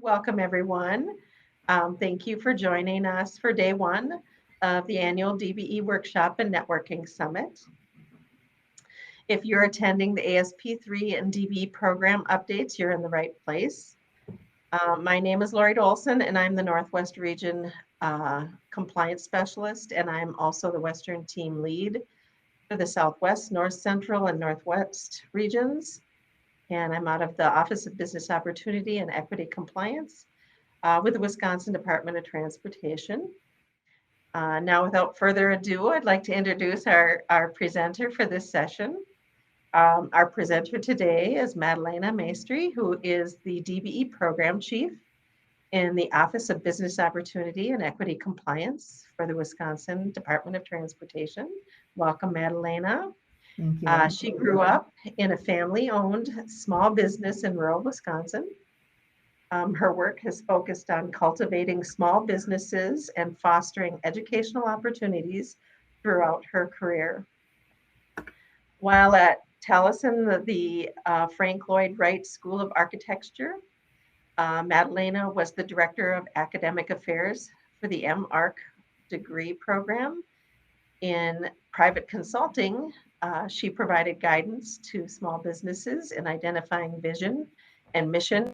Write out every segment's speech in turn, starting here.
Welcome, everyone. Thank you for joining us for day one of the annual DBE Workshop and Networking Summit. If you're attending the ASP3 and DBE Program Updates, you're in the right place. My name is Lori Dolson, and I'm the Northwest Region Compliance Specialist, and I'm also the Western Team Lead for the Southwest, North Central, and Northwest regions. And I'm out of the Office of Business Opportunity and Equity Compliance with the Wisconsin Department of Transportation. Now, without further ado, I'd like to introduce our presenter for this session. Our presenter today is Madalena Maestri, who is the DBE Program Chief in the Office of Business Opportunity and Equity Compliance for the Wisconsin Department of Transportation. Welcome, Madalena. Thank you. She grew up in a family-owned small business in rural Wisconsin. Her work has focused on cultivating small businesses and fostering educational opportunities throughout her career. While at Taliesin, the Frank Lloyd Wright School of Architecture, Madalena was the Director of Academic Affairs for the MArch degree program. In private consulting, she provided guidance to small businesses in identifying vision and mission,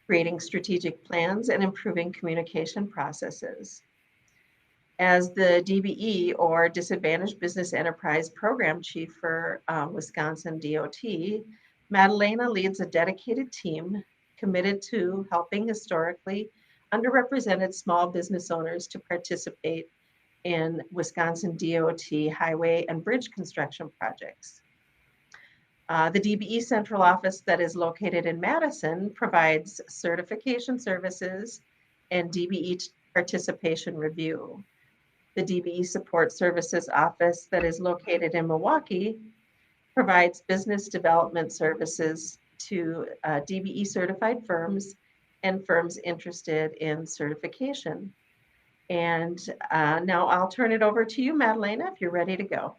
creating strategic plans, and improving communication processes. As the DBE, or Disadvantaged Business Enterprise Program Chief for Wisconsin DOT, Madalena leads a dedicated team committed to helping historically underrepresented small business owners to participate in Wisconsin DOT highway and bridge construction projects. The DBE Central Office that is located in Madison provides certification services and DBE participation review. The DBE Support Services Office that is located in Milwaukee provides business development services to DBE certified firms and firms interested in certification. And now I'll turn it over to you, Madalena, if you're ready to go.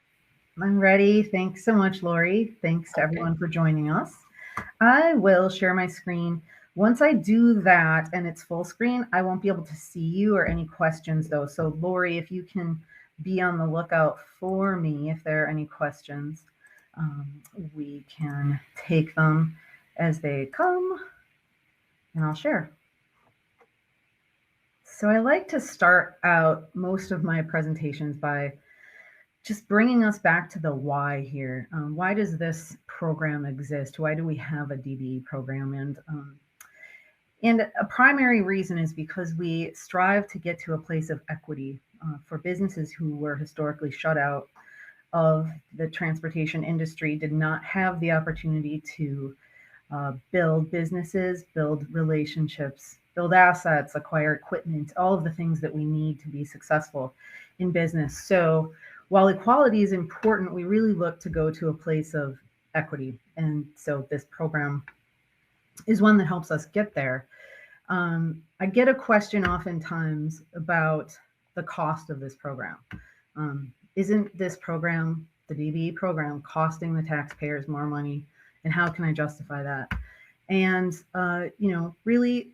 I'm ready. Thanks so much, Lori. Thanks to everyone for joining us. I will share my screen. Once I do that and it's full screen, I won't be able to see you or any questions though. So Lori, if you can be on the lookout for me, if there are any questions, we can take them as they come and I'll share. So I like to start out most of my presentations by just bringing us back to the why here. Why does this program exist? Why do we have a DBE program? And a primary reason is because we strive to get to a place of equity for businesses who were historically shut out of the transportation industry, did not have the opportunity to build businesses, build relationships, build assets, acquire equipment, all of the things that we need to be successful in business. So while equality is important, we really look to go to a place of equity. And so this program is one that helps us get there. I get a question oftentimes about the cost of this program. Isn't this program, the DBE program, costing the taxpayers more money? And how can I justify that? And, really,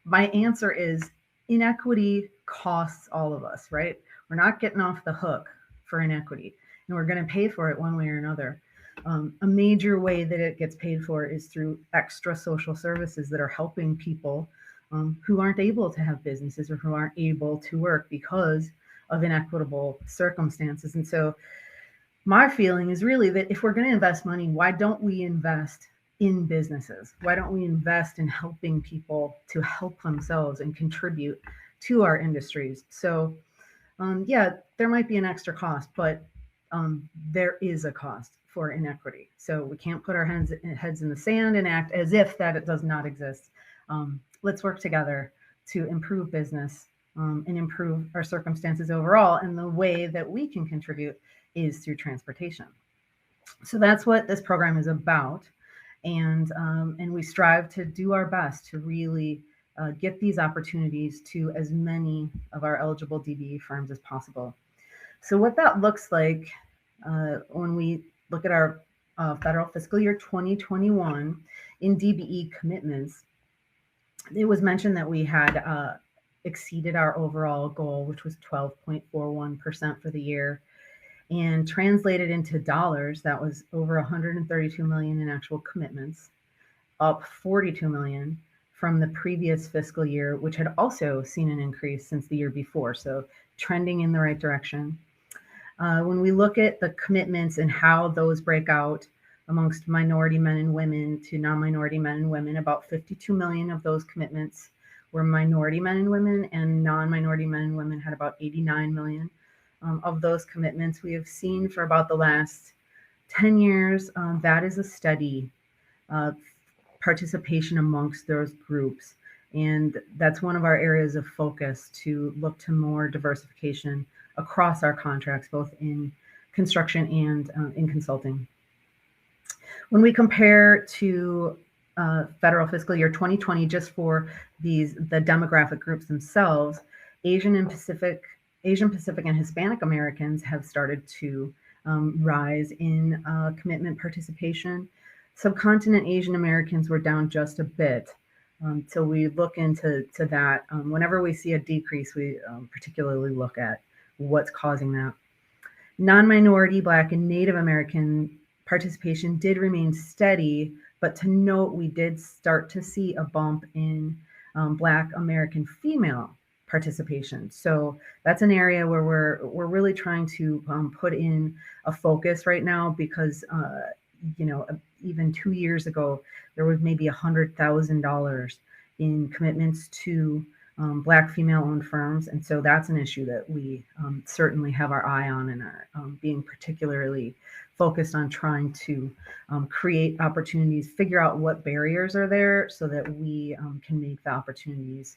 my answer is inequity costs all of us, right? We're not getting off the hook for inequity, and we're going to pay for it one way or another. A major way that it gets paid for is through extra social services that are helping people who aren't able to have businesses or who aren't able to work because of inequitable circumstances. And so my feeling is really that if we're going to invest money, why don't we invest in businesses? Why don't we invest in helping people to help themselves and contribute to our industries? So yeah, there might be an extra cost, but there is a cost for inequity. So we can't put our heads in the sand and act as if that it does not exist. Let's work together to improve business and improve our circumstances overall. And the way that we can contribute is through transportation. So that's what this program is about. And we strive to do our best to really get these opportunities to as many of our eligible DBE firms as possible. So what that looks like when we look at our federal fiscal year 2021 in DBE commitments, It was mentioned that we had exceeded our overall goal, which was 12.41% for the year. And translated into dollars, that was over 132 million in actual commitments, up 42 million from the previous fiscal year, which had also seen an increase since the year before. So trending in the right direction. When we look at the commitments and how those break out amongst minority men and women to non-minority men and women, about 52 million of those commitments were minority men and women, and non-minority men and women had about 89 million. Of those commitments we have seen for about the last 10 years, that is a steady participation amongst those groups. And that's one of our areas of focus, to look to more diversification across our contracts, both in construction and in consulting. When we compare to federal fiscal year 2020, just for the demographic groups themselves, Asian Pacific and Hispanic Americans have started to rise in commitment participation. Subcontinent Asian Americans were down just a bit. So we look into that. Whenever we see a decrease, we particularly look at what's causing that. Non-minority, Black, and Native American participation did remain steady, but to note, we did start to see a bump in Black American female participation. So that's an area where we're really trying to put in a focus right now, because even 2 years ago, there was maybe $100,000 in commitments to Black female-owned firms. And so that's an issue that we certainly have our eye on, and are being particularly focused on trying to create opportunities, figure out what barriers are there, so that we can make the opportunities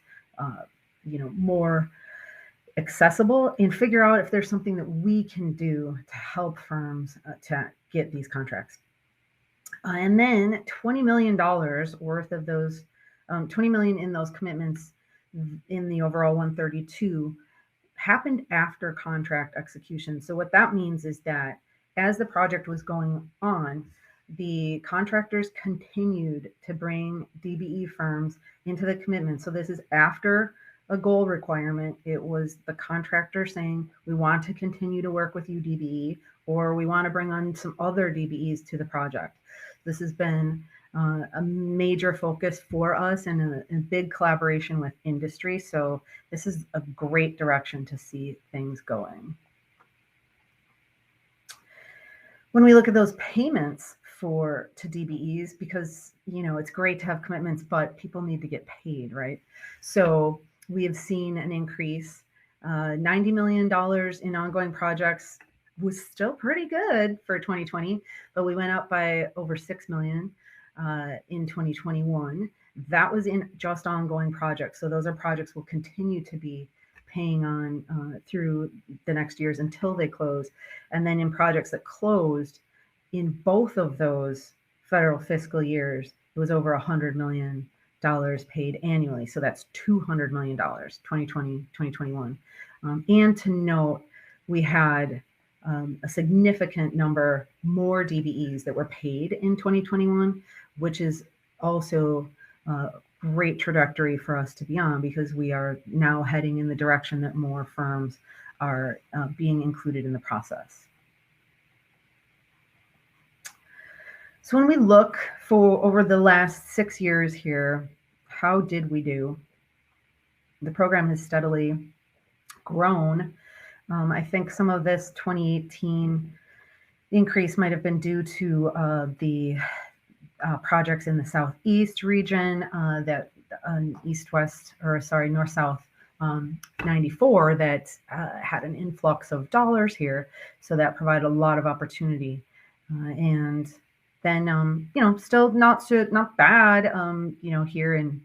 more accessible, and figure out if there's something that we can do to help firms to get these contracts. And then $20 million worth of those, 20 million in those commitments in the overall 132 happened after contract execution. So what that means is that as the project was going on, the contractors continued to bring DBE firms into the commitment. So this is after a goal requirement. It was the contractor saying, we want to continue to work with you, DBE, or we want to bring on some other DBEs to the project. This has been a major focus for us, and a big collaboration with industry. So this is a great direction to see things going. When we look at those payments to DBEs, because it's great to have commitments, but people need to get paid, right? So we have seen an increase. $90 million in ongoing projects was still pretty good for 2020, but we went up by over 6 million in 2021. That was in just ongoing projects. So those are projects we'll continue to be paying on through the next years until they close. And then in projects that closed in both of those federal fiscal years, it was over $100 million paid annually. So that's $200 million, 2020, 2021. And to note, we had a significant number more DBEs that were paid in 2021, which is also a great trajectory for us to be on, because we are now heading in the direction that more firms are being included in the process. So when we look for over the last 6 years here, how did we do? The program has steadily grown. I think some of this 2018 increase might have been due to the projects in the Southeast region, that North-South 94 that had an influx of dollars here. So that provided a lot of opportunity. And then, still not bad, here in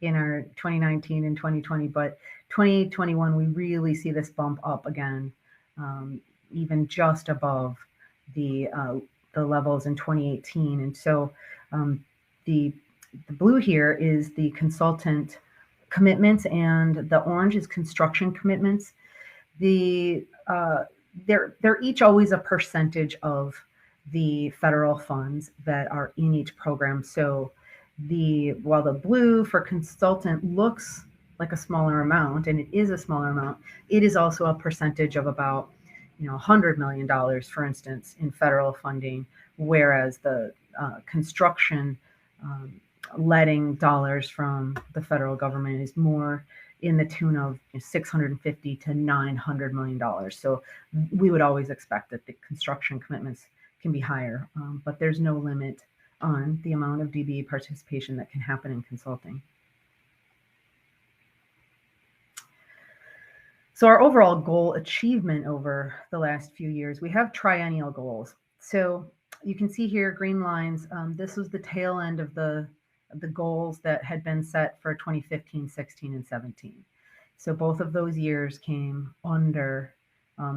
our 2019 and 2020, but 2021, we really see this bump up again, even just above the levels in 2018. And so the blue here is the consultant commitments, and the orange is construction commitments. They're each always a percentage of the federal funds that are in each program. So While the blue for consultant looks like a smaller amount, and it is a smaller amount, it is also a percentage of about $100 million, for instance, in federal funding, whereas the construction letting dollars from the federal government is more in the tune of $650 to $900 million. So we would always expect that the construction commitments can be higher, but there's no limit on the amount of DBE participation that can happen in consulting. So our overall goal achievement over the last few years, we have triennial goals. So you can see here, green lines, this was the tail end of the goals that had been set for 2015, 16, and 17. So both of those years came under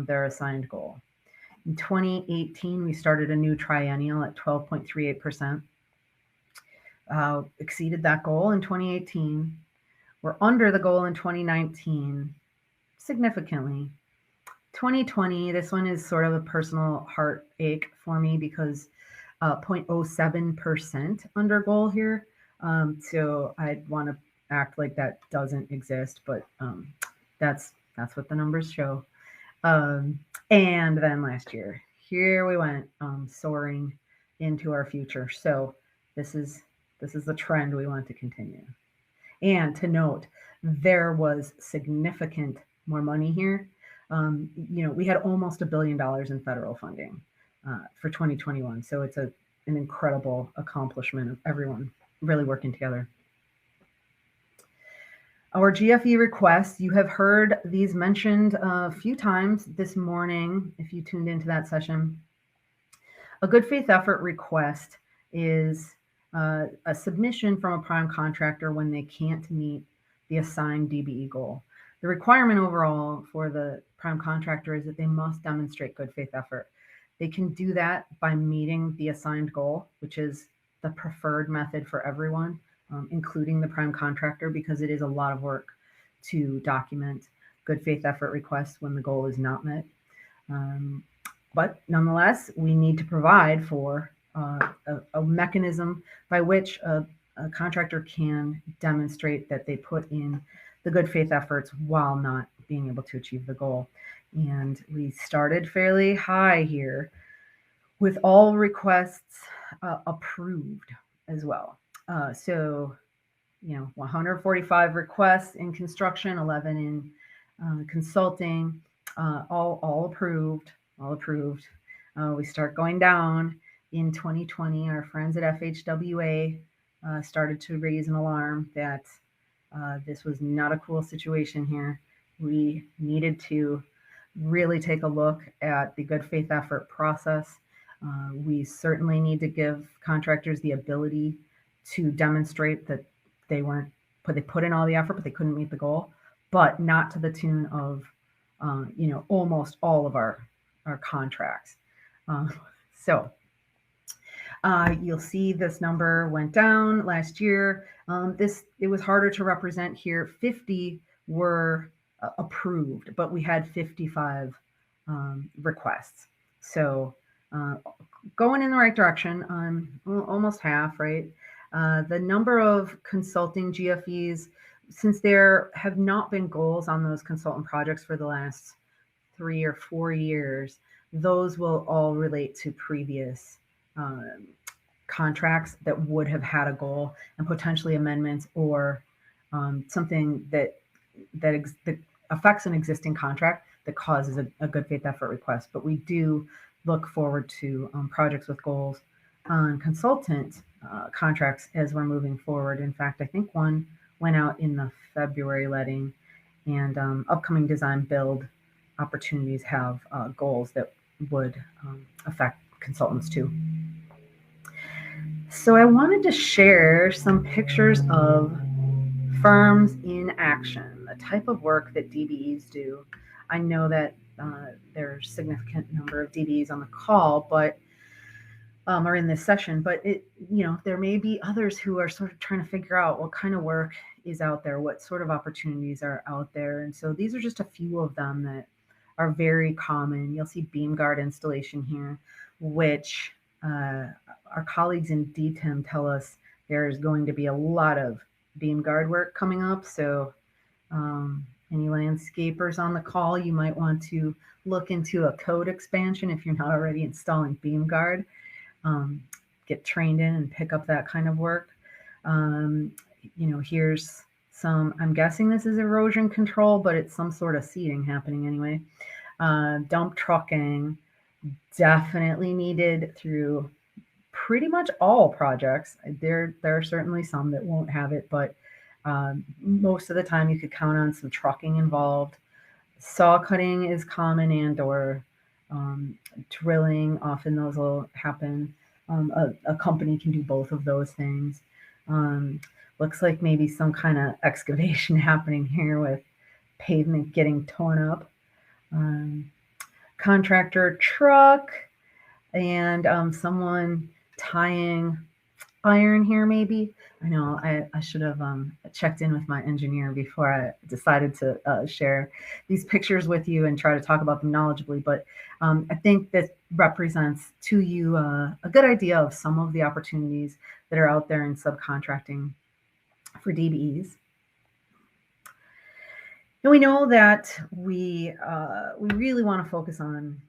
their assigned goal. In 2018, we started a new triennial at 12.38%. Exceeded that goal in 2018. We're under the goal in 2019 significantly. 2020, this one is sort of a personal heartache for me because 0.07% under goal here. So I'd want to act like that doesn't exist, but that's what the numbers show. And then last year, here we went soaring into our future. So this is the trend we want to continue. And to note, there was significant more money here. We had almost $1 billion in federal funding for 2021. So it's an incredible accomplishment of everyone really working together. Our GFE requests, you have heard these mentioned a few times this morning if you tuned into that session. A good faith effort request is a submission from a prime contractor when they can't meet the assigned DBE goal. The requirement overall for the prime contractor is that they must demonstrate good faith effort. They can do that by meeting the assigned goal, which is the preferred method for everyone, including the prime contractor, because it is a lot of work to document good faith effort requests when the goal is not met. But nonetheless, we need to provide for a mechanism by which a contractor can demonstrate that they put in the good faith efforts while not being able to achieve the goal. And we started fairly high here with all requests approved as well. So 145 requests in construction, 11 in consulting, all approved. We start going down in 2020. Our friends at FHWA started to raise an alarm that this was not a cool situation here. We needed to really take a look at the good faith effort process. We certainly need to give contractors the ability to demonstrate that they put in all the effort, but they couldn't meet the goal, but not to the tune of, almost all of our contracts. So you'll see this number went down last year. It was harder to represent here. 50 were approved, but we had 55 requests. So going in the right direction, almost half, right? The number of consulting GFEs, since there have not been goals on those consultant projects for the last 3 or 4 years, those will all relate to previous contracts that would have had a goal and potentially amendments or something that affects an existing contract that causes a good faith effort request. But we do look forward to projects with goals on consultant contracts as we're moving forward. In fact, I think one went out in the February letting, and upcoming design build opportunities have goals that would affect consultants too. So I wanted to share some pictures of firms in action, the type of work that DBEs do. I know that there's a significant number of DBEs on the call, but or in this session, but there may be others who are sort of trying to figure out what kind of work is out there, what sort of opportunities are out there. And so these are just a few of them that are very common. You'll see beam guard installation here, which our colleagues in DTIM tell us there's going to be a lot of beam guard work coming up. So any landscapers on the call, you might want to look into a code expansion if you're not already installing beam guard. Get trained in and pick up that kind of work. Here's some, I'm guessing this is erosion control, but it's some sort of seeding happening anyway. Dump trucking, definitely needed through pretty much all projects. There are certainly some that won't have it, but most of the time you could count on some trucking involved. Saw cutting is common, and/or drilling. Often those will happen. A company can do both of those things. Looks like maybe some kind of excavation happening here with pavement getting torn up. Contractor truck, and someone tying iron here maybe. I know I should have checked in with my engineer before I decided to share these pictures with you and try to talk about them knowledgeably, but I think this represents to you a good idea of some of the opportunities that are out there in subcontracting for DBEs. And we know that we really want to focus on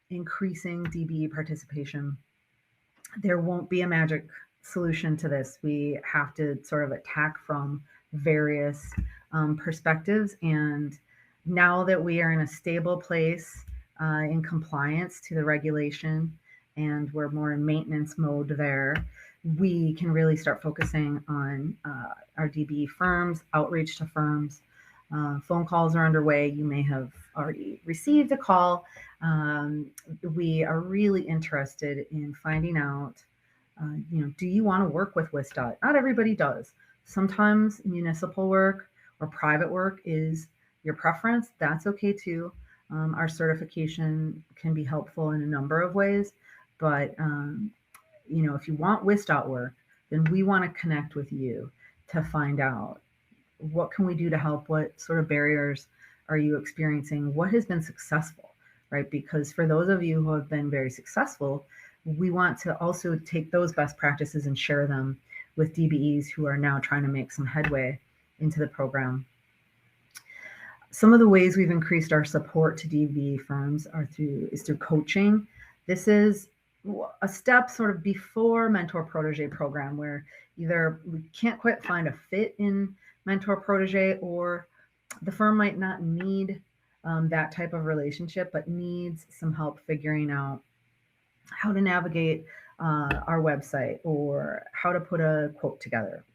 increasing DBE participation. There won't be a magic solution to this. We have to sort of attack from various perspectives. And now that we are in a stable place in compliance to the regulation, and we're more in maintenance mode there, we can really start focusing on our DBE firms, outreach to firms. Phone calls are underway. You may have already received a call. We are really interested in finding out, do you want to work with WisDOT? Not everybody does. Sometimes municipal work or private work is your preference. That's okay too. Our certification can be helpful in a number of ways, but if you want WisDOT work, then we want to connect with you to find out what can we do to help, what sort of barriers are you experiencing, what has been successful, right? Because for those of you who have been very successful, we want to also take those best practices and share them with DBEs who are now trying to make some headway into the program. Some of the ways we've increased our support to DBE firms is through coaching. This is a step sort of before Mentor-protege program, where either we can't quite find a fit in Mentor-protege, or the firm might not need that type of relationship, but needs some help figuring out how to navigate our website, or how to put a quote together.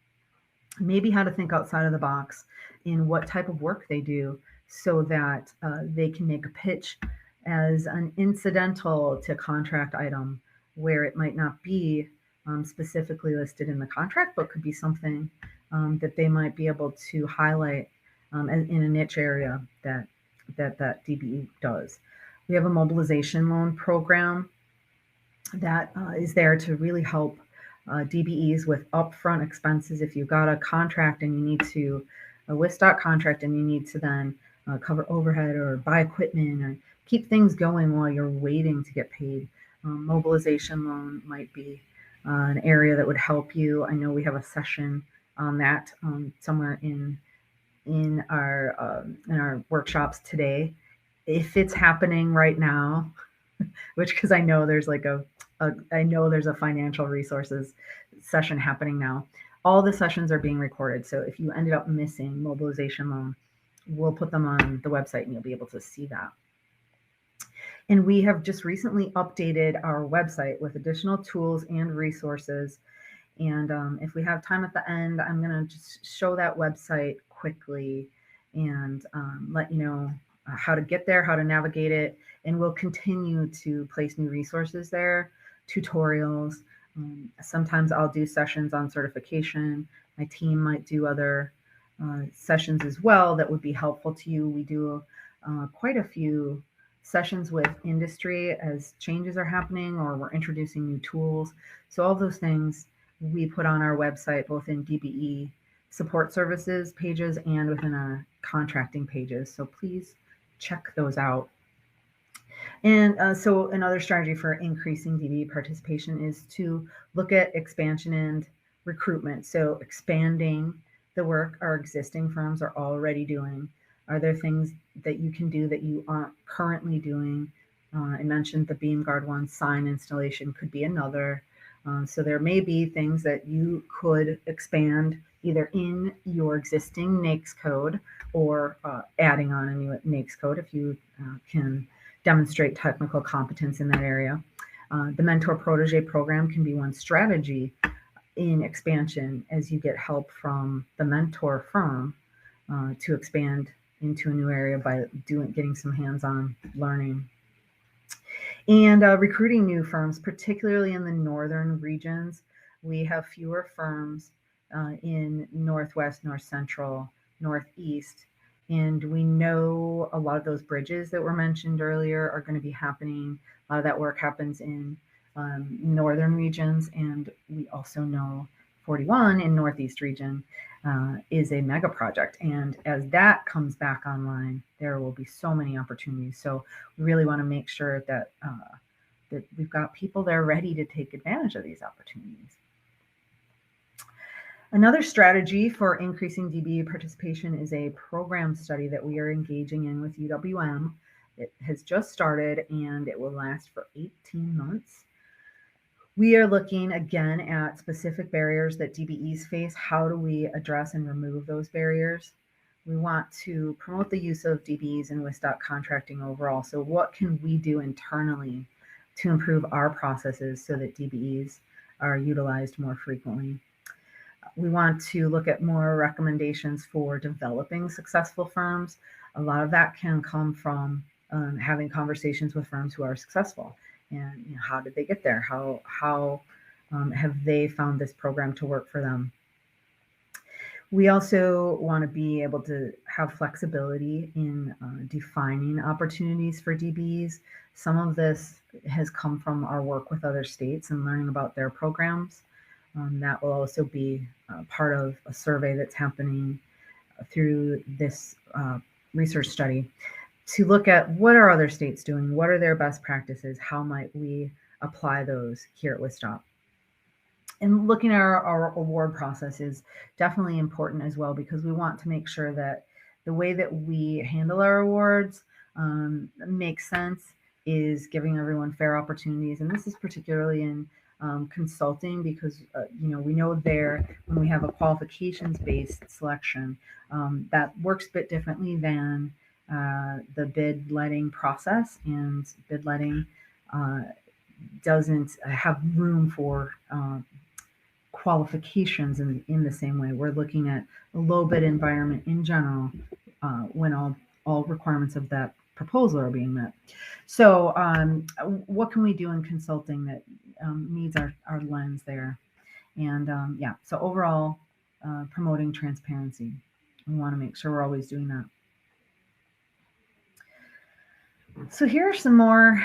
Maybe how to think outside of the box in what type of work they do, so that they can make a pitch as an incidental to contract item, where it might not be specifically listed in the contract, but could be something that they might be able to highlight in a niche area that DBE does. We have a mobilization loan program that is there to really help DBEs with upfront expenses. If you've got a contract and you need to, a WisDOT contract, and you need to then cover overhead or buy equipment or keep things going while you're waiting to get paid, mobilization loan might be an area that would help you. I know we have a session on that somewhere in our workshops today. If it's happening right now, because I know there's a financial resources session happening now. All the sessions are being recorded. So if you ended up missing mobilization loan, we'll put them on the website and you'll be able to see that. And we have just recently updated our website with additional tools and resources. And if we have time at the end, I'm going to just show that website quickly and let you know how to get there, how to navigate it. And we'll continue to place new resources there, tutorials. Sometimes I'll do sessions on certification. My team might do other sessions as well that would be helpful to you. We do quite a few sessions with industry as changes are happening, or we're introducing new tools. So all those things we put on our website, both in DBE support services pages and within our contracting pages. So please check those out. And so another strategy for increasing DBE participation is to look at expansion and recruitment. So expanding the work our existing firms are already doing. Are there things that you can do that you aren't currently doing? I mentioned the beam guard one, sign installation could be another. So there may be things that you could expand either in your existing NAICS code or adding on a new NAICS code if you can demonstrate technical competence in that area. The Mentor-protege program can be one strategy in expansion as you get help from the mentor firm to expand into a new area by getting some hands-on learning. And recruiting new firms, particularly in the northern regions. We have fewer firms in Northwest, North Central, Northeast. And we know a lot of those bridges that were mentioned earlier are going to be happening. A lot of that work happens in northern regions. And we also know 41 in Northeast region is a mega project. And as that comes back online, there will be so many opportunities. So we really want to make sure that that we've got people there ready to take advantage of these opportunities. Another strategy for increasing DBE participation is a program study that we are engaging in with UWM. It has just started and it will last for 18 months. We are looking again at specific barriers that DBEs face. How do we address and remove those barriers? We want to promote the use of DBEs in WisDOT contracting overall. So what can we do internally to improve our processes so that DBEs are utilized more frequently? We want to look at more recommendations for developing successful firms. A lot of that can come from having conversations with firms who are successful. And how did they get there? How have they found this program to work for them? We also want to be able to have flexibility in defining opportunities for DBEs. Some of this has come from our work with other states and learning about their programs. That will also be part of a survey that's happening through this research study to look at what are other states doing, what are their best practices, how might we apply those here at WisDOT. And looking at our award process is definitely important as well, because we want to make sure that the way that we handle our awards makes sense, is giving everyone fair opportunities. And this is particularly in consulting, because we know there when we have a qualifications-based selection, that works a bit differently than the bid letting process, and bid letting doesn't have room for qualifications in the same way. We're looking at a low bid environment in general when all requirements of that proposal are being met. So what can we do in consulting that needs our lens there? And so overall, promoting transparency. We want to make sure we're always doing that. So here are some more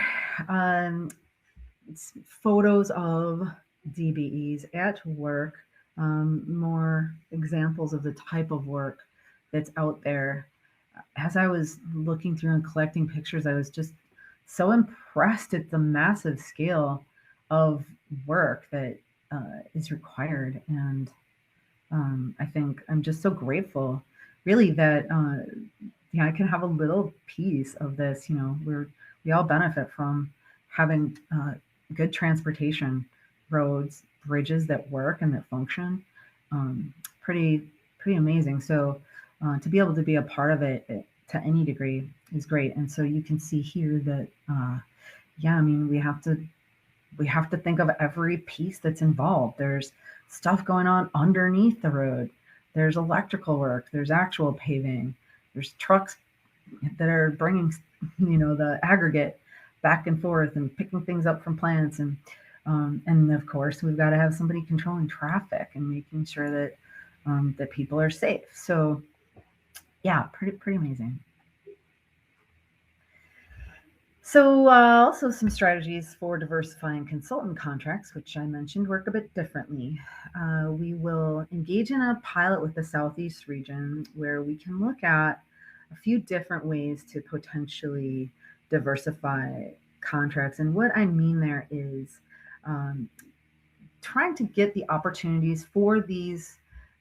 photos of DBEs at work, more examples of the type of work that's out there. As I was looking through and collecting pictures, I was just so impressed at the massive scale of work that is required. And I think I'm just so grateful, really, that I can have a little piece of this. We all benefit from having good transportation, roads, bridges that work and that function. Pretty amazing. So to be able to be a part of it to any degree is great. And so you can see here that we have to think of every piece that's involved. There's stuff going on underneath the road. There's electrical work. There's actual paving. There's trucks that are bringing, the aggregate back and forth and picking things up from plants. And of course, we've got to have somebody controlling traffic and making sure that that people are safe. So yeah, pretty amazing. So also some strategies for diversifying consultant contracts, which I mentioned, work a bit differently. We will engage in a pilot with the Southeast region where we can look at a few different ways to potentially diversify contracts. And what I mean there is trying to get the opportunities for these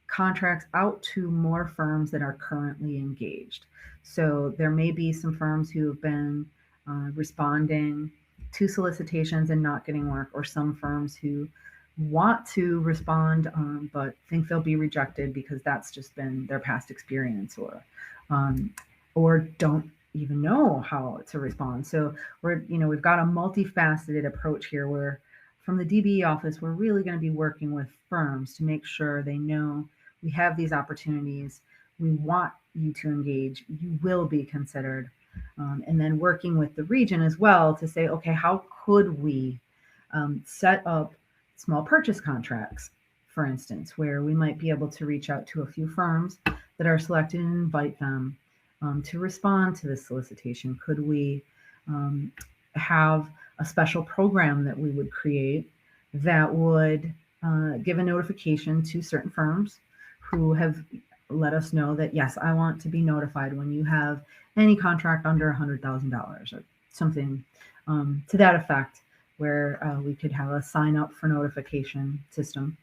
contracts out to more firms that are currently engaged. So there may be some firms who have been responding to solicitations and not getting work, or some firms who want to respond but think they'll be rejected because that's just been their past experience, um, or don't even know how to respond. So we've got a multifaceted approach here where from the DBE office, we're really going to be working with firms to make sure they know we have these opportunities. We want you to engage. You will be considered. And then working with the region as well to say, okay, how could we set up small purchase contracts, for instance, where we might be able to reach out to a few firms that are selected and invite them to respond to this solicitation? Could we have a special program that we would create that would give a notification to certain firms who have let us know that, yes, I want to be notified when you have any contract under $100,000 or something to that effect, where we could have a sign up for notification system.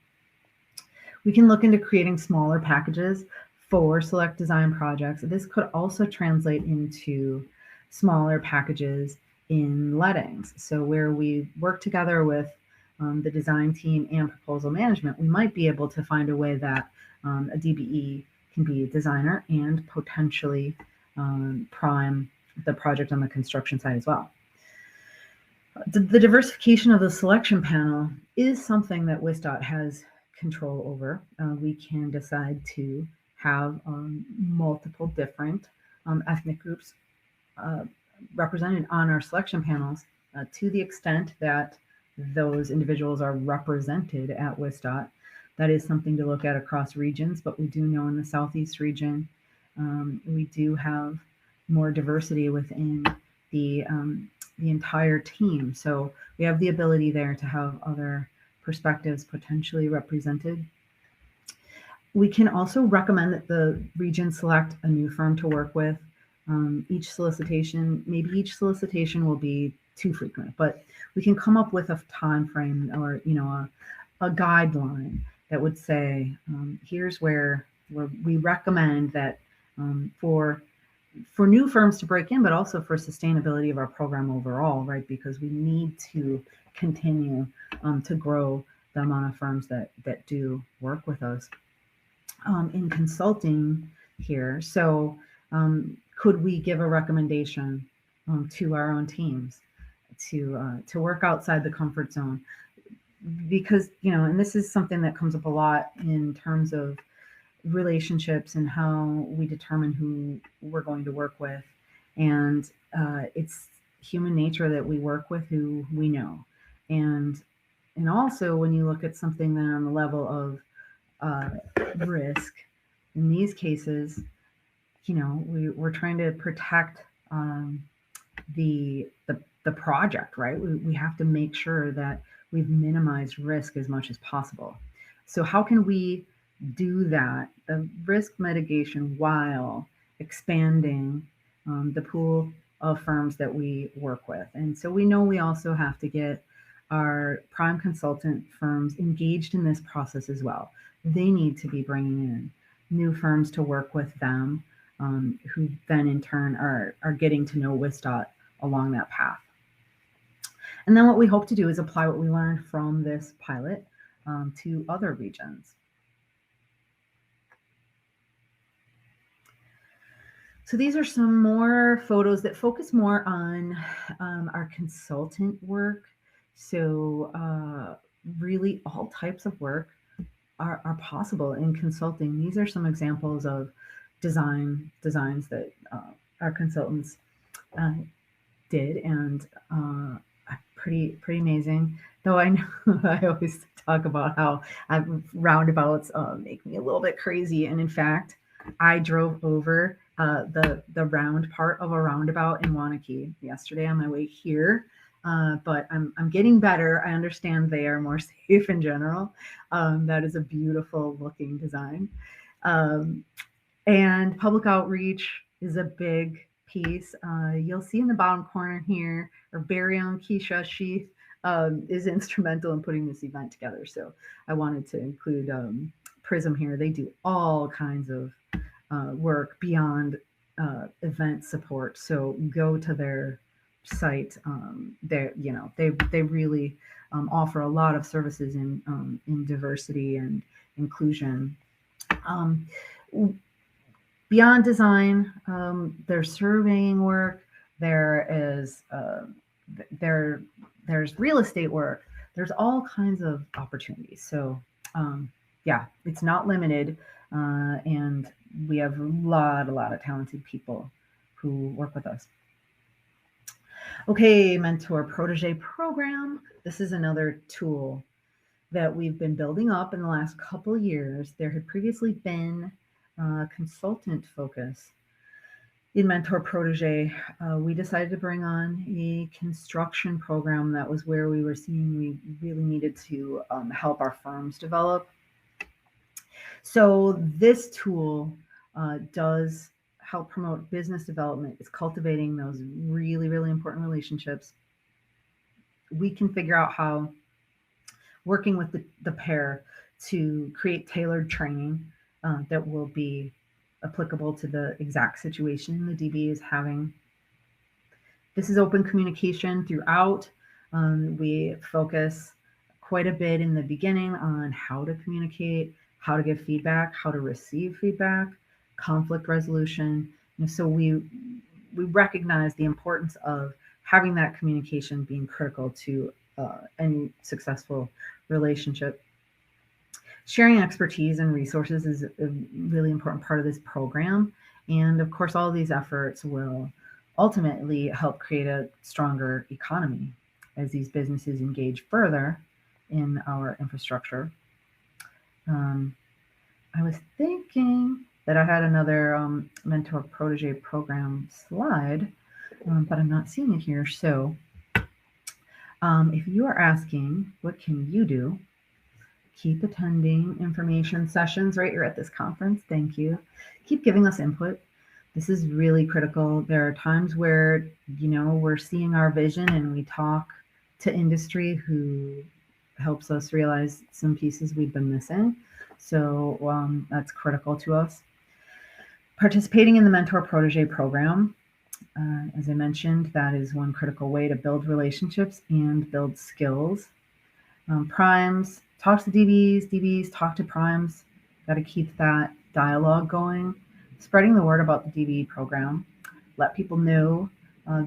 We can look into creating smaller packages for select design projects. This could also translate into smaller packages in lettings. So where we work together with the design team and proposal management, we might be able to find a way that a DBE can be a designer and potentially prime the project on the construction side as well. The diversification of the selection panel is something that WisDOT has control over. We can decide to have multiple different ethnic groups represented on our selection panels to the extent that those individuals are represented at WisDOT. That is something to look at across regions, but we do know in the Southeast region, we do have more diversity within the entire team. So we have the ability there to have other perspectives potentially represented. We can also recommend that the region select a new firm to work with. Maybe each solicitation will be too frequent, but we can come up with a time frame or a guideline that would say, here's where we recommend that for new firms to break in, but also for sustainability of our program overall, right? Because we need to continue to grow the amount of firms that do work with us in consulting here. So could we give a recommendation to our own teams to work outside the comfort zone? Because, and this is something that comes up a lot in terms of relationships and how we determine who we're going to work with. And it's human nature that we work with who we know. And also when you look at something then on the level of risk, in these cases, we're trying to protect the project, right? We have to make sure that we've minimized risk as much as possible. So how can we do that, the risk mitigation, while expanding the pool of firms that we work with? And so we know we also have to get our prime consultant firms engaged in this process as well. They need to be bringing in new firms to work with them, who then in turn are getting to know WisDOT along that path. And then what we hope to do is apply what we learned from this pilot to other regions. So these are some more photos that focus more on our consultant work. So really all types of work are possible in consulting. These are some examples of designs that our consultants did, and pretty amazing. Though I know I always talk about how roundabouts make me a little bit crazy, and in fact, I drove over the round part of a roundabout in Wanakee yesterday on my way here. But I'm getting better. I understand they are more safe in general. That is a beautiful looking design. And public outreach is a big piece. You'll see in the bottom corner here, our very own Keisha, she is instrumental in putting this event together. So I wanted to include Prism here. They do all kinds of work beyond event support. So go to their site. They really offer a lot of services in diversity and inclusion. Um, Beyond design, there's surveying work. There is there's real estate work. There's all kinds of opportunities. So yeah, it's not limited, and we have a lot of talented people who work with us. Okay, Mentor-protege program. This is another tool that we've been building up in the last couple of years. There had previously been consultant focus in Mentor-protege. We decided to bring on a construction program. That was where we were seeing we really needed to help our firms develop. So this tool does help promote business development. It's cultivating those really important relationships. We can figure out how, working with the pair, to create tailored training that will be applicable to the exact situation the DBE is having. This is open communication throughout. We focus quite a bit in the beginning on how to communicate, how to give feedback, how to receive feedback, conflict resolution. So we recognize the importance of having that communication being critical to any successful relationship. Sharing expertise and resources is a really important part of this program. And of course, all of these efforts will ultimately help create a stronger economy as these businesses engage further in our infrastructure. I was thinking that I had another mentor-protege program slide, but I'm not seeing it here. So if you are asking, what can you do? Keep attending information sessions right here at this conference. Thank you. Keep giving us input. This is really critical. There are times where, we're seeing our vision and we talk to industry who helps us realize some pieces we've been missing. So that's critical to us. Participating in the Mentor-protege program, as I mentioned, that is one critical way to build relationships and build skills. Primes, talk to DBEs talk to primes. Got to keep that dialogue going. Spreading the word about the DBE program. Let people know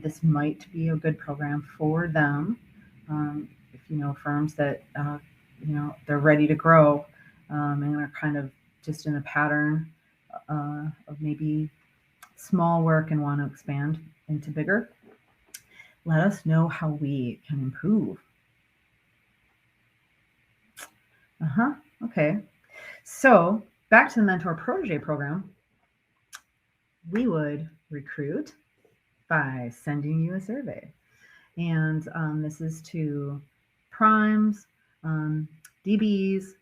this might be a good program for them. If you know firms that they're ready to grow and are kind of just in a pattern of maybe small work and want to expand into bigger, let us know how we can improve. Okay. So back to the Mentor-protege program, we would recruit by sending you a survey. And this is to primes, DBs,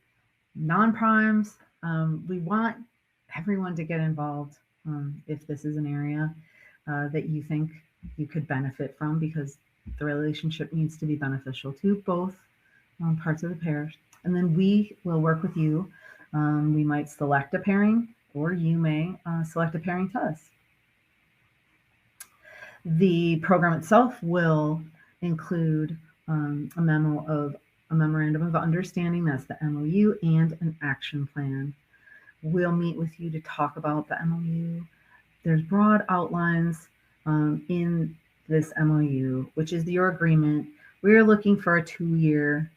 non-primes. We want everyone to get involved if this is an area that you think you could benefit from, because the relationship needs to be beneficial to both parts of the pairs. And then we will work with you. We might select a pairing, or you may select a pairing to us. The program itself will include a memorandum of understanding, that's the MOU, and an action plan. We'll meet with you to talk about the MOU. There's broad outlines in this MOU, which is your agreement. We're looking for a 2-year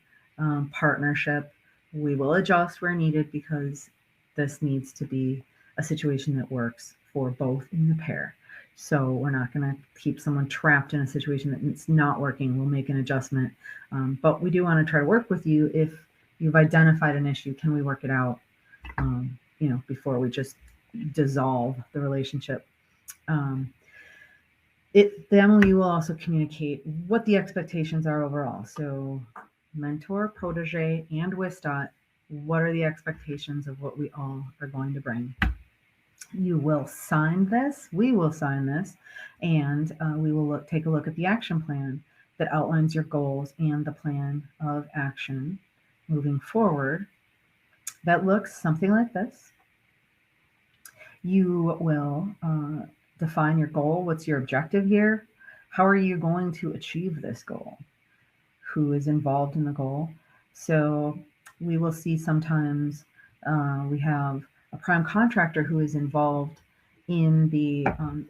partnership. We will adjust where needed because this needs to be a situation that works for both in the pair. So we're not going to keep someone trapped in a situation that it's not working. We'll make an adjustment. But we do want to try to work with you. If you've identified an issue, can we work it out, before we just dissolve the relationship? The MOU will also communicate what the expectations are overall. So Mentor-protege and WisDOT, what are the expectations of what we all are going to bring? You will sign this, we will sign this, and we will take a look at the action plan. that outlines your goals and the plan of action moving forward. That looks something like this. You will define your goal. What's your objective here? How are you going to achieve this goal? Who is involved in the goal? So we will see sometimes we have a prime contractor who is involved in the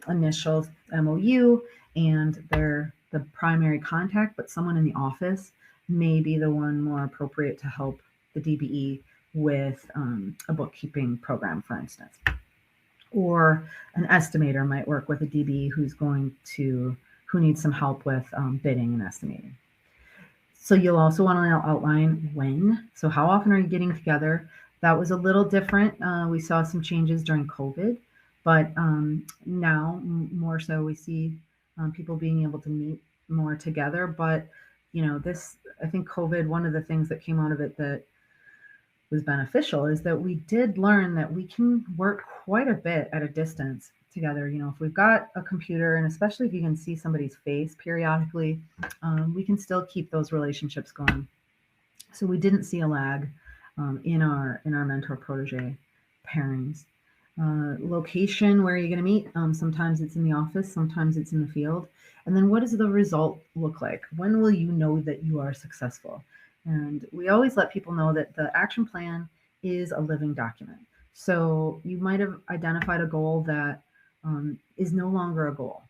initial MOU, and they're the primary contact, but someone in the office may be the one more appropriate to help the DBE with a bookkeeping program, for instance. Or an estimator might work with a DBE who needs some help with bidding and estimating. So you'll also want to outline when. So how often are you getting together? That was a little different. We saw some changes during COVID, but now more so we see people being able to meet more together. But I think COVID, one of the things that came out of it that was beneficial is that we did learn that we can work quite a bit at a distance together. If we've got a computer, and especially if you can see somebody's face periodically, we can still keep those relationships going. So we didn't see a lag in our mentor-protege pairings. Location, where are you going to meet? Sometimes it's in the office, sometimes it's in the field. And then what does the result look like? When will you know that you are successful? And we always let people know that the action plan is a living document. So you might have identified a goal that is no longer a goal,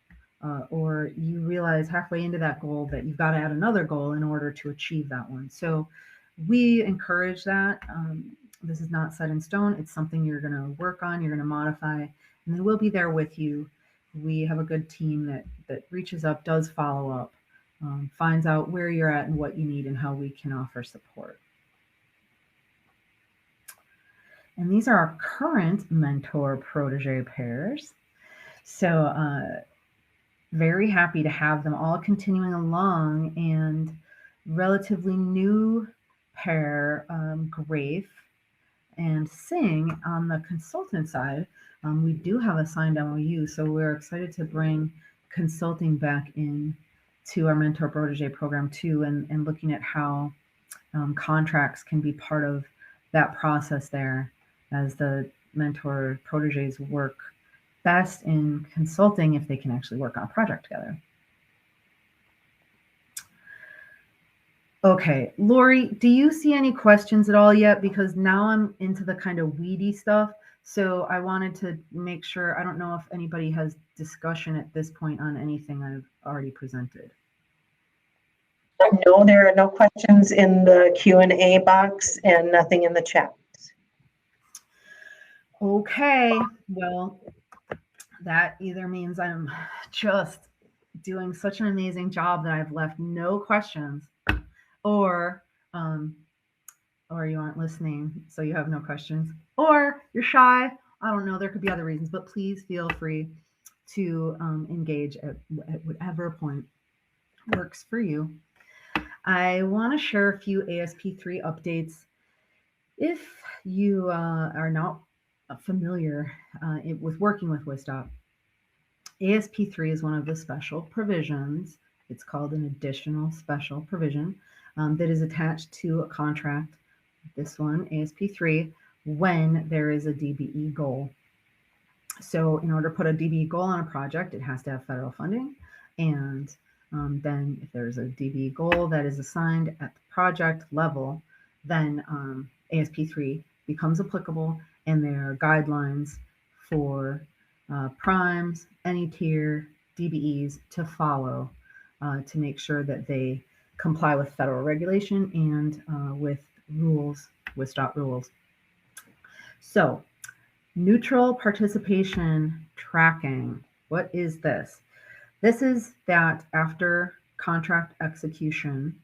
or you realize halfway into that goal that you've got to add another goal in order to achieve that one. So we encourage that. This is not set in stone. It's something you're going to work on, you're going to modify, and then we'll be there with you. We have a good team that reaches up, does follow up, finds out where you're at and what you need and how we can offer support. And these are our current mentor-protege pairs. So very happy to have them all continuing along. And relatively new pair, Grafe and Singh on the consultant side. We do have a signed MOU, so we're excited to bring consulting back in to our mentor-protege program too, and looking at how contracts can be part of that process there, as the mentor-proteges work best in consulting if they can actually work on a project together. Okay, Lori, do you see any questions at all yet? Because now I'm into the kind of weedy stuff. So I wanted to make sure, I don't know if anybody has discussion at this point on anything I've already presented. No, there are no questions in the Q&A box and nothing in the chat. Okay, well, that either means I'm just doing such an amazing job that I've left no questions, or you aren't listening, so you have no questions, or you're shy. I don't know. There could be other reasons, but please feel free to engage at whatever point works for you. I want to share a few ASP3 updates. If you are not familiar with working with WisDOT, ASP3 is one of the special provisions. It's called an additional special provision that is attached to a contract. This one, ASP3, when there is a DBE goal. So in order to put a DBE goal on a project, it has to have federal funding. And then if there's a DBE goal that is assigned at the project level, then ASP3 becomes applicable, and there are guidelines for primes, any tier, DBEs to follow to make sure that they comply with federal regulation and with rules, WisDOT rules. So, neutral participation tracking. What is this? This is that after contract execution,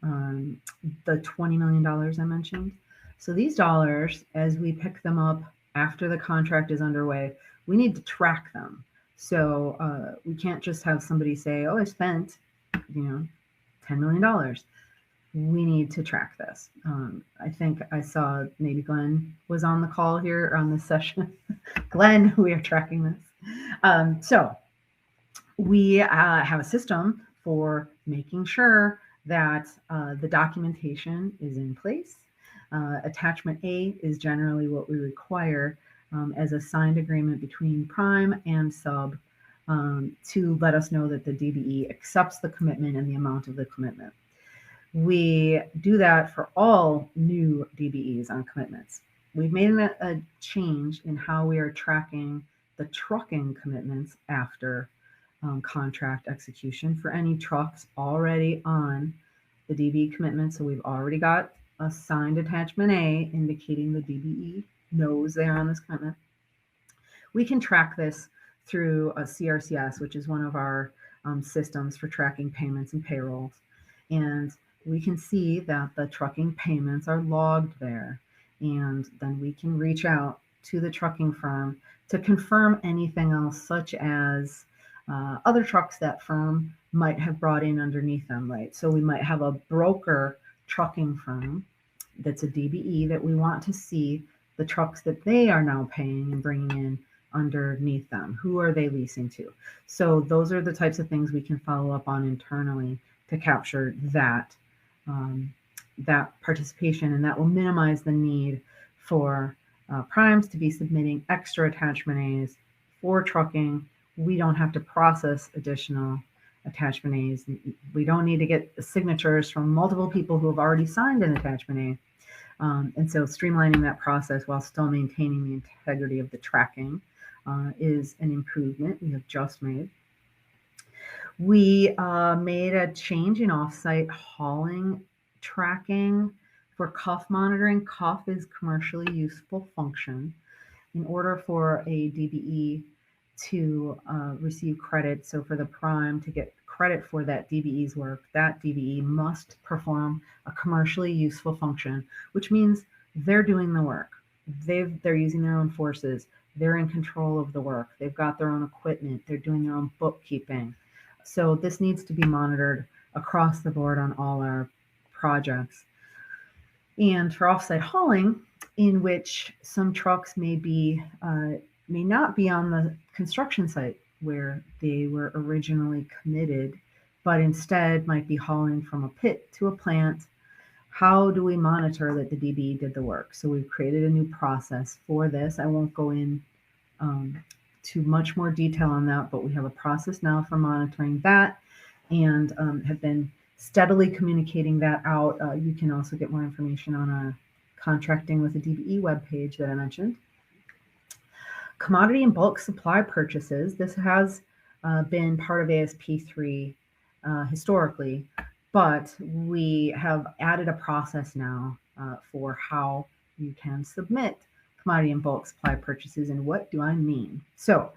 the $20 million I mentioned. So these dollars, as we pick them up after the contract is underway, we need to track them. So we can't just have somebody say, oh, I spent, $10 million. We need to track this. I think I saw maybe Glenn was on the call here on this session. Glenn, we are tracking this. So we have a system for making sure that the documentation is in place. Attachment A is generally what we require as a signed agreement between prime and sub to let us know that the DBE accepts the commitment and the amount of the commitment. We do that for all new DBEs on commitments. We've made a change in how we are tracking the trucking commitments after contract execution for any trucks already on the DBE commitment. So we've already got a signed attachment A indicating the DBE knows they're on this commitment. We can track this through a CRCS, which is one of our systems for tracking payments and payrolls. And we can see that the trucking payments are logged there. And then we can reach out to the trucking firm to confirm anything else, such as other trucks that firm might have brought in underneath them, right? So we might have a broker trucking firm that's a DBE that we want to see the trucks that they are now paying and bringing in underneath them. Who are they leasing to? So those are the types of things we can follow up on internally to capture that that participation, and that will minimize the need for primes to be submitting extra attachment A's for trucking. We don't have to process additional attachment A's. We don't need to get the signatures from multiple people who have already signed an attachment A. And so streamlining that process while still maintaining the integrity of the tracking is an improvement we have just made. We made a change in offsite hauling tracking for CUF monitoring. CUF is commercially useful function. In order for a DBE to receive credit, so for the prime to get credit for that DBE's work, that DBE must perform a commercially useful function, which means they're doing the work. They're using their own forces. They're in control of the work. They've got their own equipment. They're doing their own bookkeeping. So this needs to be monitored across the board on all our projects. And for offsite hauling, in which some trucks may not be on the construction site where they were originally committed, but instead might be hauling from a pit to a plant. How do we monitor that the DBE did the work? So we've created a new process for this. I won't go in to much more detail on that, but we have a process now for monitoring that, and have been steadily communicating that out. You can also get more information on our contracting with a DBE webpage that I mentioned. Commodity and bulk supply purchases. This has been part of ASP3 historically, but we have added a process now for how you can submit commodity and bulk supply purchases. And what do I mean? So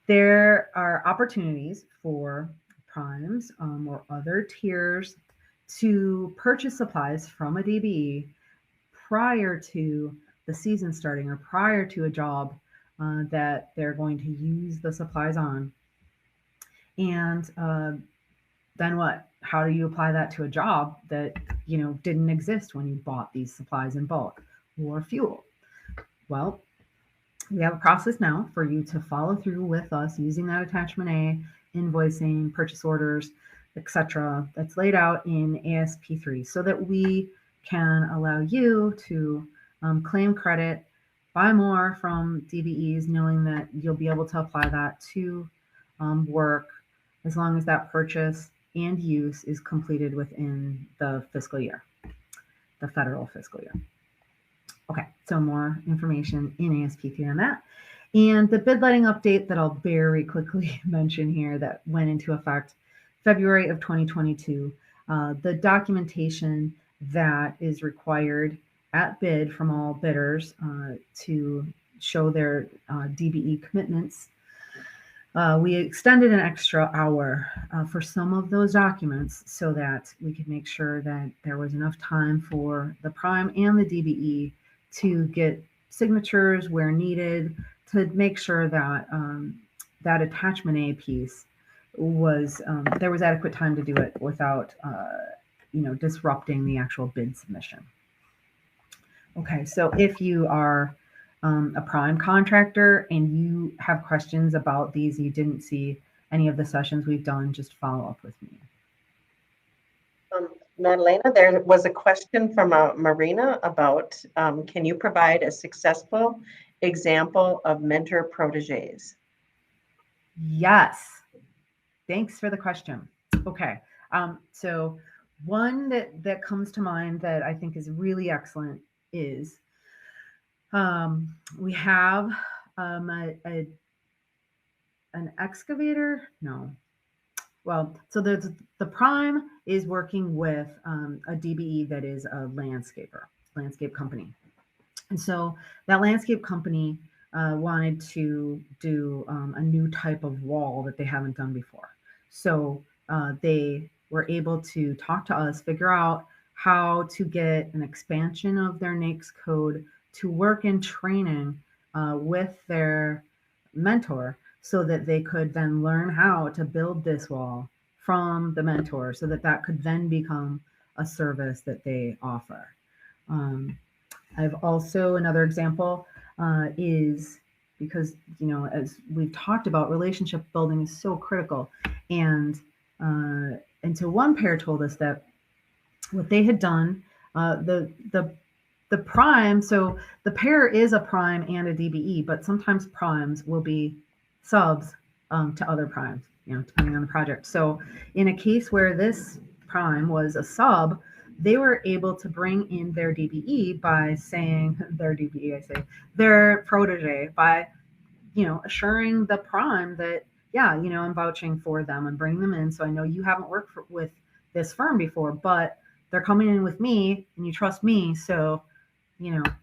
there are opportunities for primes or other tiers to purchase supplies from a DBE prior to the season starting or prior to a job that they're going to use the supplies on. And then what? How do you apply that to a job that didn't exist when you bought these supplies in bulk or fuel? Well, we have a process now for you to follow through with us using that attachment A, invoicing, purchase orders, etc. That's laid out in ASP3 so that we can allow you to claim credit, buy more from DBEs, knowing that you'll be able to apply that to work as long as that purchase and use is completed within the fiscal year, the federal fiscal year. Okay, so more information in ASP3 on that. And the bid letting update that I'll very quickly mention here that went into effect February of 2022, the documentation that is required at bid from all bidders to show their DBE commitments. We extended an extra hour for some of those documents so that we could make sure that there was enough time for the prime and the DBE to get signatures where needed, to make sure that that attachment A piece was there was adequate time to do it without disrupting the actual bid submission. Okay, so if you are a prime contractor and you have questions about these, you didn't see any of the sessions we've done, just follow up with me. Madalena, there was a question from Marina about, can you provide a successful example of mentor-proteges? Yes. Thanks for the question. Okay. So one that comes to mind that I think is really excellent is we have an excavator. No. Well, so the prime is working with a DBE that is a landscape company. And so that landscape company wanted to do a new type of wall that they haven't done before. So they were able to talk to us, figure out how to get an expansion of their NAICS code to work in training with their mentor so that they could then learn how to build this wall from the mentor so that that could then become a service that they offer. I've also, another example is because, as we've talked about, relationship building is so critical. And so one pair told us that what they had done, the prime, so the pair is a prime and a DBE, but sometimes primes will be subs to other primes, depending on the project. So in a case where this prime was a sub, they were able to bring in their DBE by saying their DBE, their protege, by, assuring the prime that, yeah, I'm vouching for them and bring them in. So I know you haven't worked with this firm before, but they're coming in with me and you trust me. So,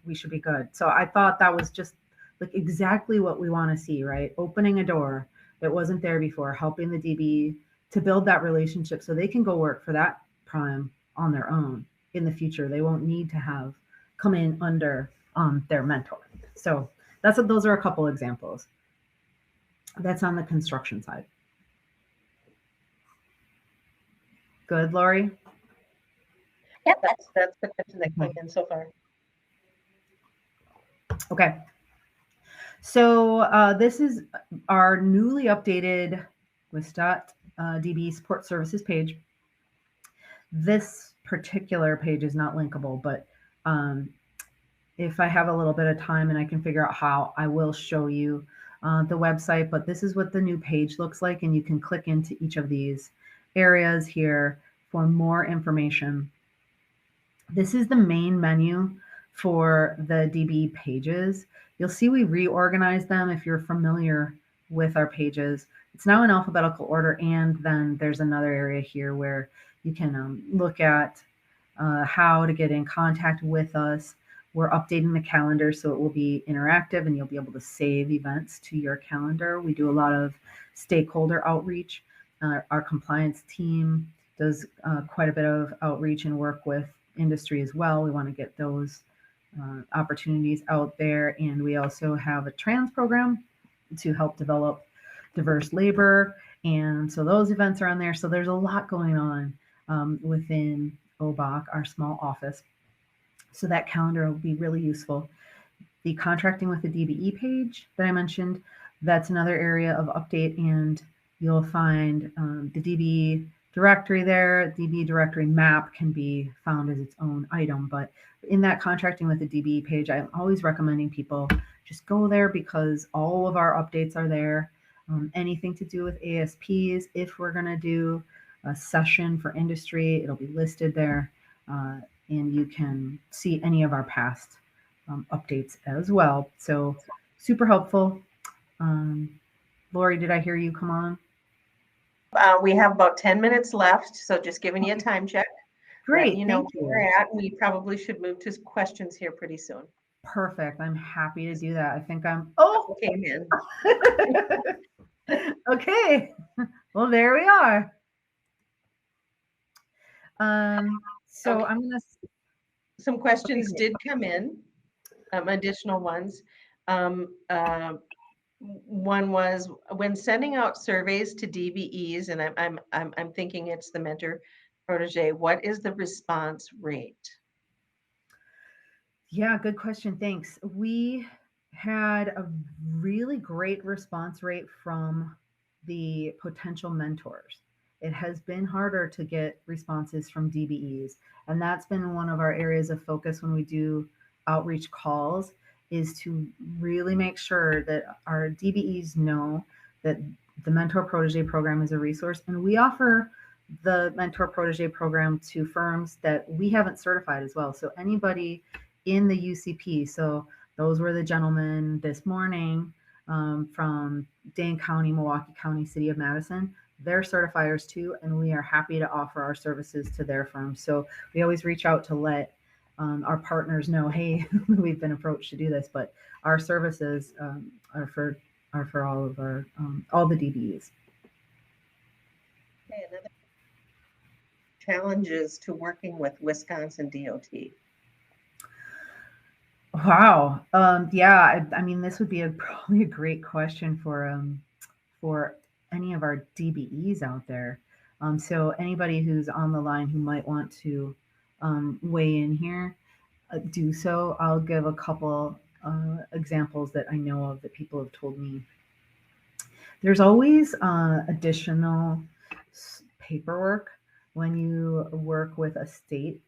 we should be good. So I thought that was just like exactly what we want to see, right? Opening a door that wasn't there before, helping the DBE to build that relationship so they can go work for that prime on their own in the future. They won't need to have come in under their mentor. So those are a couple examples. That's on the construction side. Good, Lori? Yeah, that's the question that came in so far. Okay. So this is our newly updated WisDOT DBE support services page. This particular page is not linkable, but if I have a little bit of time and I can figure out how, I will show you the website. But this is what the new page looks like, and you can click into each of these areas here for more information. This is the main menu for the DBE pages. You'll see we reorganized them if you're familiar with our pages. It's now in alphabetical order, and then there's another area here where you can look at how to get in contact with us. We're updating the calendar so it will be interactive and you'll be able to save events to your calendar. We do a lot of stakeholder outreach. Our compliance team does quite a bit of outreach and work with industry as well. We want to get those opportunities out there. And we also have a trans program to help develop diverse labor. And so those events are on there. So there's a lot going on within OBOC, our small office. So that calendar will be really useful. The contracting with the DBE page that I mentioned, that's another area of update, and you'll find the DBE directory there. DBE directory map can be found as its own item, but in that contracting with the DBE page, I'm always recommending people just go there because all of our updates are there. Anything to do with ASPs, if we're going to do a session for industry, it'll be listed there. And you can see any of our past updates as well. So super helpful. Lori, did I hear you come on? We have about 10 minutes left, so just giving you a time check. Great, thank you. Where we're at. We probably should move to questions here pretty soon. Perfect. I'm happy to do that. I think I'm. Okay, man. Okay. Well, there we are. So okay. I'm gonna. Some questions did come in, additional ones. One was when sending out surveys to DBEs, and I'm thinking it's the mentor protege. What is the response rate? Yeah, good question. Thanks. We had a really great response rate from the potential mentors. It has been harder to get responses from DBEs, and that's been one of our areas of focus when we do outreach calls, is to really make sure that our DBEs know that the Mentor-protege program is a resource, and we offer the Mentor-protege program to firms that we haven't certified as well. So anybody in the UCP, so those were the gentlemen this morning from Dane County, Milwaukee County, City of Madison. They're certifiers too, and we are happy to offer our services to their firms. So we always reach out to let our partners know, hey, we've been approached to do this, but our services are for all of our all the DBEs. Okay, another challenges to working with Wisconsin DOT. Wow. Yeah, I mean, this would be probably a great question for any of our DBEs out there. So anybody who's on the line who might want to weigh in here, do so. I'll give a couple examples that I know of that people have told me. There's always additional paperwork when you work with a state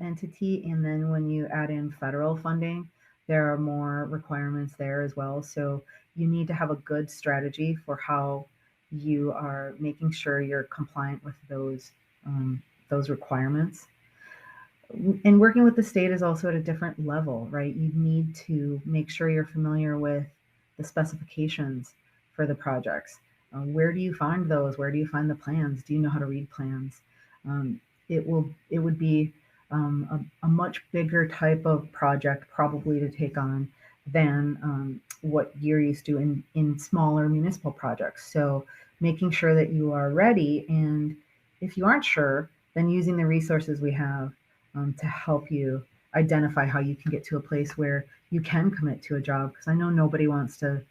entity, and then when you add in federal funding, there are more requirements there as well. So you need to have a good strategy for how you are making sure you're compliant with those requirements. And working with the state is also at a different level, right? You need to make sure you're familiar with the specifications for the projects. Where do you find those? Where do you find the plans? Do you know how to read plans? It would be a much bigger type of project probably to take on than what you're used to in smaller municipal projects. So making sure that you are ready, and if you aren't sure, then using the resources we have to help you identify how you can get to a place where you can commit to a job. Because I know nobody wants to,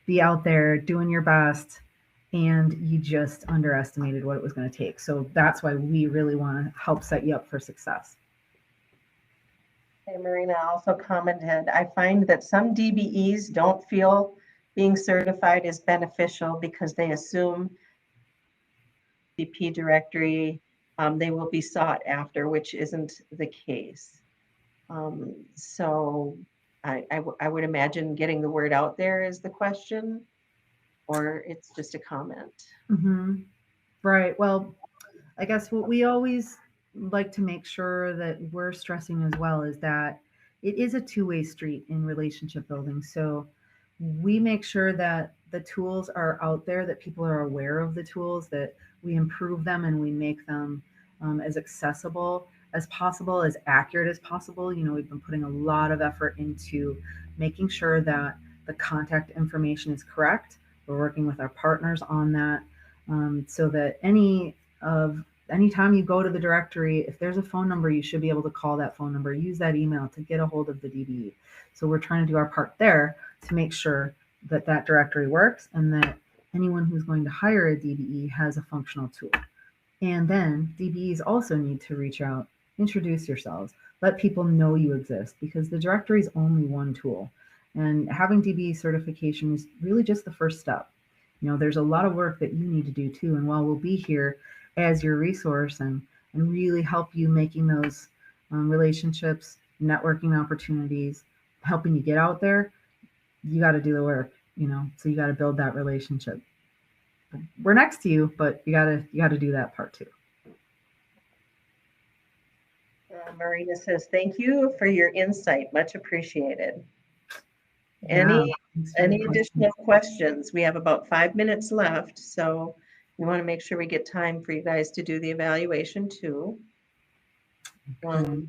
be out there doing your best and you just underestimated what it was going to take. So that's why we really want to help set you up for success. Okay, Marina also commented, I find that some DBEs don't feel being certified is beneficial because they assume DP directory, they will be sought after, which isn't the case. So I would imagine getting the word out there is the question, or it's just a comment. Mm-hmm. Right. Well, I guess what we always like to make sure that we're stressing as well is that it is a two-way street in relationship building. So we make sure that the tools are out there, that people are aware of the tools, that we improve them and we make them as accessible as possible, as accurate as possible. You know, we've been putting a lot of effort into making sure that the contact information is correct. We're working with our partners on that, so that anytime you go to the directory, if there's a phone number, you should be able to call that phone number, use that email to get a hold of the DBE. So we're trying to do our part there to make sure that that directory works and that anyone who's going to hire a DBE has a functional tool. And then DBEs also need to reach out, introduce yourselves, let people know you exist, because the directory is only one tool. And having DBE certification is really just the first step. You know, there's a lot of work that you need to do too. And while we'll be here as your resource and really help you making those relationships, networking opportunities, helping you get out there, you got to do the work, you know, so you got to build that relationship. We're next to you, but you got to do that part too. Marina says, thank you for your insight. Much appreciated. Yeah, Any additional questions? We have about 5 minutes left, so we want to make sure we get time for you guys to do the evaluation too. Okay.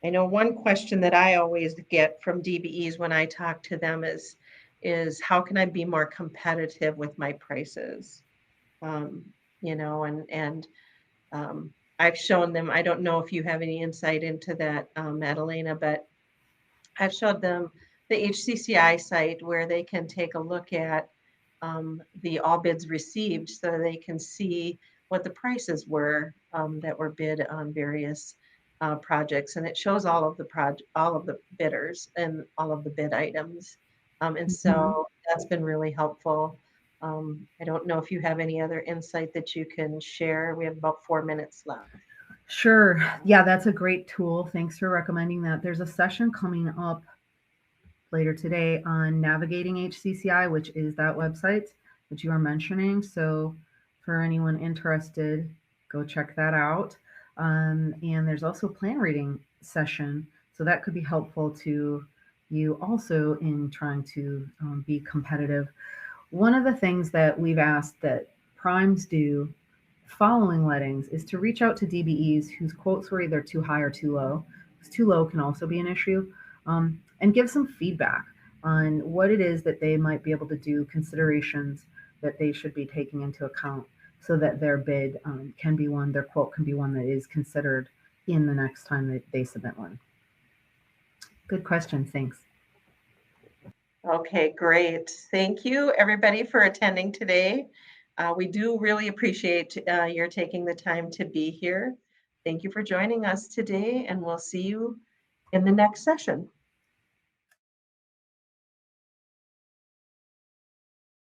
I know one question that I always get from DBEs when I talk to them is how can I be more competitive with my prices? You know, and I've shown them, I don't know if you have any insight into that, Madalena, but I've showed them the HCCI site where they can take a look at the all bids received so they can see what the prices were that were bid on various projects, and it shows all of the bidders and all of the bid items. And so that's been really helpful. I don't know if you have any other insight that you can share. We have about 4 minutes left. Sure. Yeah, that's a great tool. Thanks for recommending that. There's a session coming up later today on navigating HCCI, which is that website that you are mentioning. So for anyone interested, go check that out. And there's also a plan reading session. So that could be helpful to you also in trying to be competitive. One of the things that we've asked that primes do following lettings is to reach out to DBEs whose quotes were either too high or too low. Because too low can also be an issue, and give some feedback on what it is that they might be able to do, considerations that they should be taking into account so that their bid can be one, their quote can be one that is considered in the next time that they submit one. Good question. Thanks. Okay, great. Thank you, everybody, for attending today. We do really appreciate your taking the time to be here. Thank you for joining us today, and we'll see you in the next session.